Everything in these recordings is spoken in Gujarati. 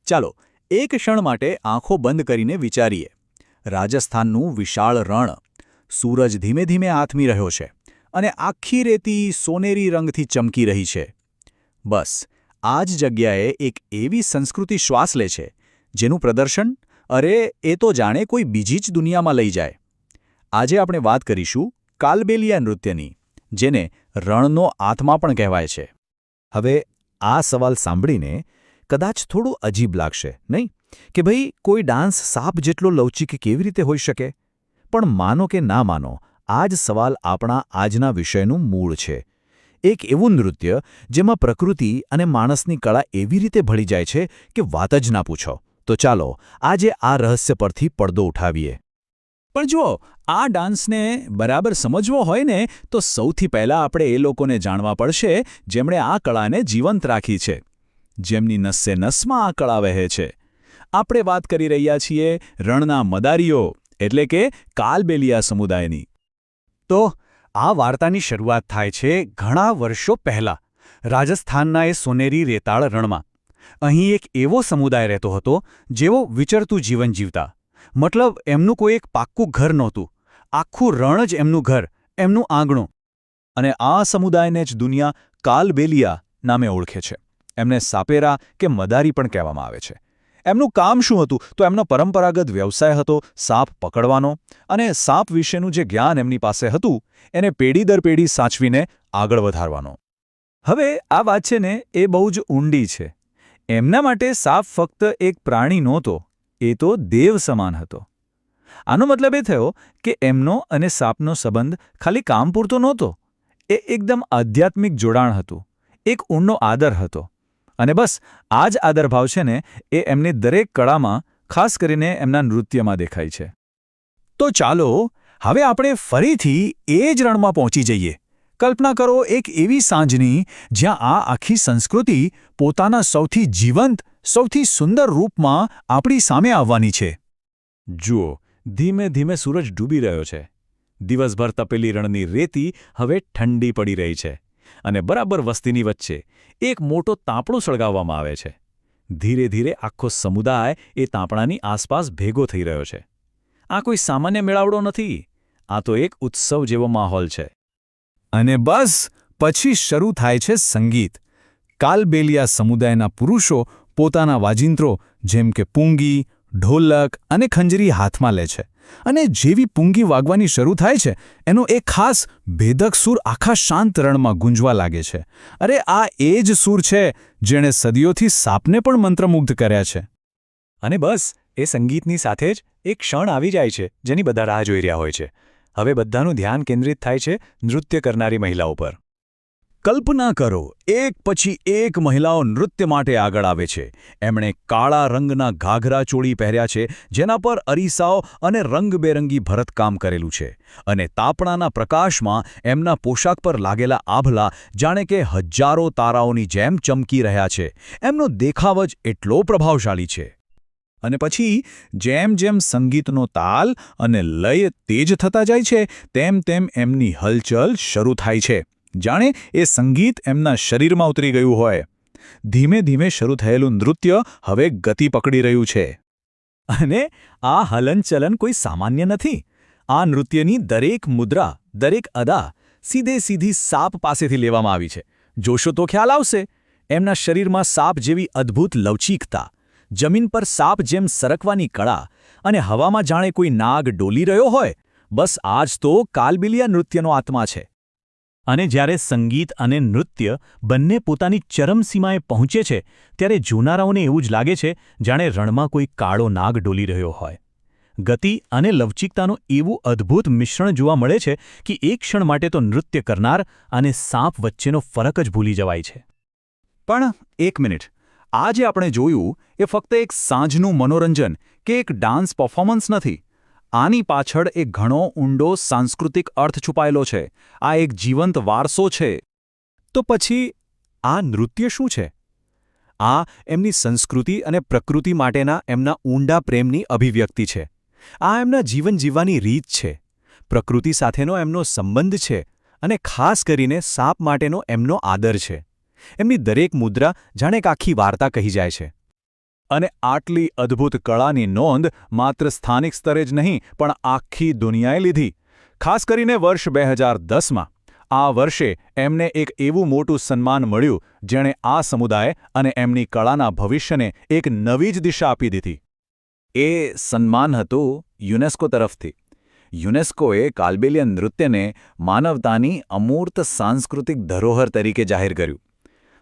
ચાલો એક ક્ષણ માટે આંખો બંધ કરીને વિચારીએ. રાજસ્થાનનું વિશાળ રણ. સૂરજ ધીમે ધીમે આથમી રહ્યો છે અને આખી રેતી સોનેરી રંગથી ચમકી રહી છે. બસ આ જ જગ્યાએ એક એવી સંસ્કૃતિ શ્વાસ લે છે જેનું પ્રદર્શન એ તો જાણે કોઈ બીજી જ દુનિયામાં લઈ જાય. આજે આપણે વાત કરીશું કાલબેલિયા નૃત્યની, જેને રણનો આત્મા પણ કહેવાય છે. હવે આ સવાલ સાંભળીને કદાચ થોડું અજીબ લાગશે, નહીં? કે ભાઈ, કોઈ ડાન્સ સાપ જેટલો લવચીક કેવી રીતે હોઈ શકે? પણ માનો કે ના માનો, આ જ સવાલ આપણા આજના વિષયનું મૂળ છે. એક એવું નૃત્ય જેમાં પ્રકૃતિ અને માણસની કળા એવી રીતે ભળી જાય છે કે વાત જ ના પૂછો. તો ચાલો આજે આ રહસ્ય પરથી પડદો ઉઠાવીએ. પણ જુઓ, આ ડાન્સને બરાબર સમજવો હોય ને તો સૌથી પહેલાં આપણે એ લોકોને જાણવા પડશે જેમણે આ કળાને જીવંત રાખી છે, જેમની નસે નસમાં આ કળા વહે છે. આપણે વાત કરી રહ્યા છીએ રણના મદારીઓ, એટલે કે કાલબેલિયા સમુદાયની. તો આ વાર્તાની શરૂઆત થાય છે ઘણા વર્ષો પહેલાં, રાજસ્થાનના એ સોનેરી રેતાળ રણમાં. અહીં એક એવો સમુદાય રહેતો હતો જેઓ વિચરતું જીવન જીવતા. મતલબ, એમનું કોઈ એક પાક્કું ઘર નહોતું. આખું રણ જ એમનું ઘર, એમનું આંગણું. અને આ સમુદાયને જ દુનિયા કાલબેલિયા નામે ઓળખે છે. એમને સાપેરા કે મદારી પણ કહેવામાં આવે છે. એમનું કામ શું હતું? તો એમનો પરંપરાગત વ્યવસાય હતો સાપ પકડવાનો, અને સાપ વિશેનું જે જ્ઞાન એમની પાસે હતું એને પેઢી દર પેઢી સાચવીને આગળ વધારવાનો. હવે આ વાત છે ને એ બહુ જ ઊંડી છે. એમના માટે સાપ ફક્ત એક પ્રાણી નહોતો, એ તો દેવ સમાન હતો. આનો મતલબ એ થયો કે એમનો અને સાપનો સંબંધ ખાલી કામ પૂરતો નહોતો. એ એકદમ આધ્યાત્મિક જોડાણ હતું, એક ઊંડો આદર હતો. અને બસ આ જ આદરભાવ છે ને એ એમની દરેક કળામાં, ખાસ કરીને એમના નૃત્યમાં દેખાય છે. તો ચાલો હવે આપણે ફરીથી એ જ રણમાં પહોંચી જઈએ. કલ્પના કરો એક એવી સાંજની જ્યાં આ આખી સંસ્કૃતિ પોતાના સૌથી જીવંત, સૌથી સુંદર રૂપમાં આપણી સામે આવવાની છે. જુઓ, ધીમે ધીમે સૂરજ ડૂબી રહ્યો છે. દિવસભર તપેલી રણની રેતી હવે ઠંડી પડી રહી છે, અને બરાબર વસ્તીની વચ્ચે એક મોટો તાંપણો સળગાવવામાં આવે છે. ધીરે ધીરે આખો સમુદાય એ તાંપણાની આસપાસ ભેગો થઈ રહ્યો છે. આ કોઈ સામાન્ય મેળાવડો નથી, આ તો એક ઉત્સવ જેવો માહોલ છે. અને બસ પછી શરૂ થાય છે સંગીત. કાલબેલિયા સમુદાયના પુરુષો પોતાના વાજિંત્રો જેમ કે પૂંગી, ઢોલક અને ખંજરી હાથમાં લે છે. અને જેવી પૂંગી વાગવાની શરૂ થાય છે, એનો એક ખાસ ભેદક સૂર આખા શાંત રણમાં ગુંજવા લાગે છે. અરે આ એ જ સૂર છે જેણે સદીઓથી સાપને પણ મંત્રમુગ્ધ કર્યા છે. અને બસ એ સંગીતની સાથે જ એક ક્ષણ આવી જાય છે જેની બધા રાહ જોઈ રહ્યા હોય છે. હવે બધાનું ધ્યાન કેન્દ્રિત થાય છે નૃત્ય કરનારી મહિલાઓ પર. કલ્પના કરો, એક પછી એક મહિલાઓ નૃત્ય માટે આગળ આવે છે. એમણે કાળા રંગના ઘાઘરા ચોળી પહેર્યા છે જેના પર અરીસાઓ અને રંગબેરંગી ભરતકામ કરેલું છે. અને તાપણાના પ્રકાશમાં એમના પોશાક પર લાગેલા આભલા જાણે કે હજારો તારાઓની જેમ ચમકી રહ્યા છે. એમનો દેખાવ જ એટલો પ્રભાવશાળી છે. અને પછી જેમ જેમ સંગીતનો તાલ અને લય તેજ થતા જાય છે, તેમ તેમ એમની હલચલ શરૂ થાય છે. જાણે એ સંગીત એમના શરીરમાં ઉતરી ગયું હોય. ધીમે ધીમે શરૂ થયેલું નૃત્ય હવે ગતિ પકડી રહ્યું છે. અને આ હલનચલન કોઈ સામાન્ય નથી. આ નૃત્યની દરેક મુદ્રા, દરેક અદા સીધી સાપ પાસેથી લેવામાં આવી છે. જોશો તો ખ્યાલ આવશે. એમના શરીરમાં સાપ જેવી અદ્ભુત લવચીકતા, જમીન પર સાપ જેમ સરકવાની કળા, અને હવામાં જાણે કોઈ નાગ ડોલી રહ્યો હોય. બસ આ જ તો કાલબેલિયા નૃત્યનો આત્મા છે. અને જ્યારે સંગીત અને નૃત્ય બંને પોતાની ચરમસીમાએ પહોંચે છે, ત્યારે જોનારાઓને એવું જ લાગે છે જાણે રણમાં કોઈ કાળો નાગ ડોલી રહ્યો હોય. ગતિ અને લવચીકતાનું એવું અદ્ભુત મિશ્રણ જોવા મળે છે કે એક ક્ષણ માટે તો નૃત્ય કરનાર અને સાપ વચ્ચેનો ફરક જ ભૂલી જવાય છે. પણ એક મિનિટ, આ જે આપણે જોયું એ ફક્ત એક સાંજનું મનોરંજન કે એક ડાન્સ પરફોર્મન્સ નથી. આની પાછળ એક ઘણો ઊંડો સાંસ્કૃતિક અર્થ છુપાયેલો છે. આ એક જીવંત વારસો છે. તો પછી આ નૃત્ય શું છે? આ એમની સંસ્કૃતિ અને પ્રકૃતિ માટેના એમના ઊંડા પ્રેમની અભિવ્યક્તિ છે. આ એમના જીવન જીવવાની રીત છે. પ્રકૃતિ સાથેનો એમનો સંબંધ છે, અને ખાસ કરીને સાપ માટેનો એમનો આદર છે. એમની દરેક મુદ્રા જાણે એક આખી વાર્તા કહી જાય છે. અને આટલી અદ્ભુત કળાની નોંધ માત્ર સ્થાનિક સ્તરે જ નહીં પણ આખી દુનિયાએ લીધી. ખાસ કરીને વર્ષ 2010માં આ વર્ષે એમને એક એવું મોટું સન્માન મળ્યું જેણે આ સમુદાય અને એમની કળાના ભવિષ્યને એક નવી જ દિશા આપી દીધી. એ સન્માન હતું યુનેસ્કો તરફથી. યુનેસ્કોએ કાલબેલિયા નૃત્યને માનવતાની અમૂર્ત સાંસ્કૃતિક ધરોહર તરીકે જાહેર કર્યું.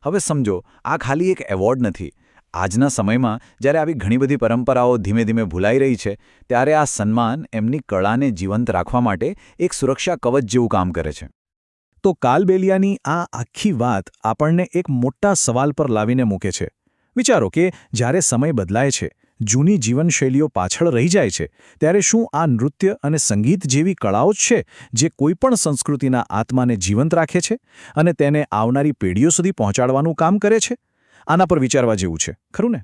હવે સમજો, આ ખાલી એક એવોર્ડ નથી. આજના સમયમાં જ્યારે આવી ઘણી બધી પરંપરાઓ ધીમે ધીમે ભૂલાઈ રહી છે, ત્યારે આ સન્માન એમની કળાને જીવંત રાખવા માટે એક સુરક્ષા કવચ જેવું કામ કરે છે. તો કાલબેલિયાની આ આખી વાત આપણને એક મોટા સવાલ પર લાવીને મૂકે છે. વિચારો કે જ્યારે સમય બદલાય છે, જૂની જીવનશૈલીઓ પાછળ રહી જાય છે, ત્યારે શું આ નૃત્ય અને સંગીત જેવી કળાઓ જ છે જે કોઈપણ સંસ્કૃતિના આત્માને જીવંત રાખે છે અને તેને આવનારી પેઢીઓ સુધી પહોંચાડવાનું કામ કરે છે? આના પર વિચારવા જેવું છે, ખરું ને?